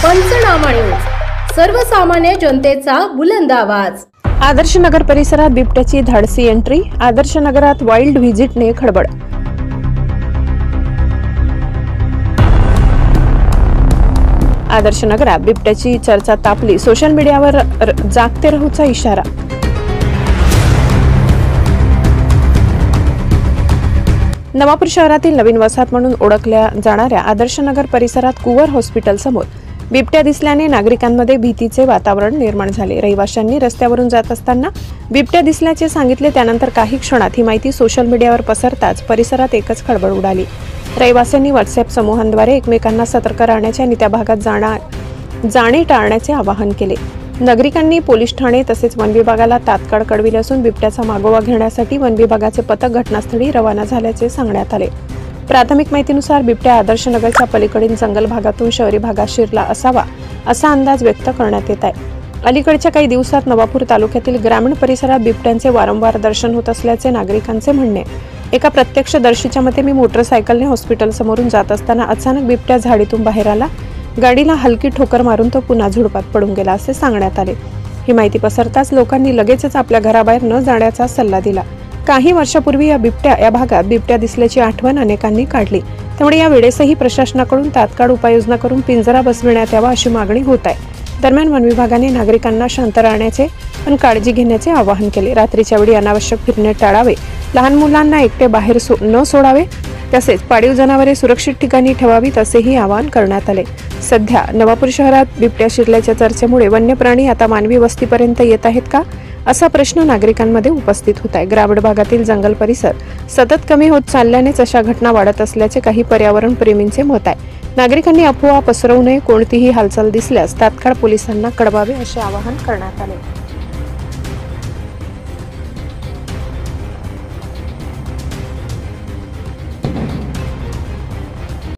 पंचनामा न्यूज, सर्वसामान्य जनतेचा बुलंद आवाज। आदर्श नगर परिसरात बिबट्याची धाडसी एंट्री, आदर्श नगरात वाइल्ड व्हिजिटने खळबळ। आदर्श नगरात बिबट्याची चर्चा तापली, सोशल मीडियावर जागते राहूचा इशारा। नवापूर शहरातील नवीन वसाहत म्हणून ओळखल्या जाणाऱ्या आदर्श नगर परिसरात कुवर हॉस्पिटल समोर बिबट्या दिसल्याने नागरिकांमध्ये भीतीचे वातावरण निर्माण झाले। रहिवाशांनी रस्त्यावरून जात असताना बिबट्या दिसल्याचे सांगितले। त्यानंतर काही क्षणात ही माहिती सोशल मीडियावर पसरताच परिसरात एकच खळबळ उडाली। रहिवाशांनी व्हॉट्सअप समूहांद्वारे एकमेकांना सतर्क राहण्याचे आणि त्या भागात जाणे टाळण्याचे आवाहन केले। नागरिकांनी पोलीस ठाणे तसेच वन विभागाला तात्काळ कळविले असून बिबट्याचा मागोवा घेण्यासाठी वन विभागाचे पथक घटनास्थळी रवाना झाल्याचे सांगण्यात आले। प्राथमिक माहितीनुसार बिबट्या आदर्श नगरच्या पलीकडील जंगल भागातून शहरी भागात शिरला असावा असा अंदाज व्यक्त करण्यात येत आहे। अलीकडच्या काही दिवसात नवापूर तालुक्यातील ग्रामीण परिसरात बिबट्यांचे वारंवार दर्शन होत असल्याचे नागरिकांचे म्हणणे। एका प्रत्यक्षदर्शीच्या मते मी मोटरसायकलने हॉस्पिटल समोरून जात असताना अचानक बिबट्या झाडीतून बाहेर आला। गाडीला हलकी ठोकर मारून तो पुन्हा झुडपात पडून गेला असे सांगण्यात आले। ही माहिती पसरताच लोकांनी लगेचच आपल्या घराबाहेर न जाण्याचा सल्ला दिला। काही वर्षापूर्वी या भागात बिबट्या दिसल्याची आठवण अनेकांनी काढली, त्यामुळे या वेळेसही प्रशासनाकडून तात्काळ उपाययोजना करून पिंजरा बसविण्यात यावा अशी मागणी होत आहे। दरम्यान वन विभागाने नागरिकांना शांत राहण्याचे पण काळजी घेण्याचे आवाहन केले। रात्रीच्या वेळी अनावश्यक फिरणे टाळावे, लहान मुलांना एकटे बाहेर न सोडावे, तसेच पाळीव जनावरे सुरक्षित ठिकाणी ठेवावीत असेही आवाहन करण्यात आले। सध्या नवापूर शहरात बिबट्या शिरल्याच्या चर्चेमुळे वन्य प्राणी आता मानवी वस्तीपर्यंत येत आहेत का असा प्रश्न नागरिकांमध्ये उपस्थित होत आहे। ग्रामीण भागातील जंगल परिसर सतत कमी होत चालल्यानेच अशा घटना वाढत असल्याचे काही पर्यावरण प्रेमींचे मत आहे। नागरिकांनी अफवा पसरवू नये, कोणतीही हालचाल दिसल्यास तात्काळ पोलिसांना कळवावे असे आवाहन करण्यात आले।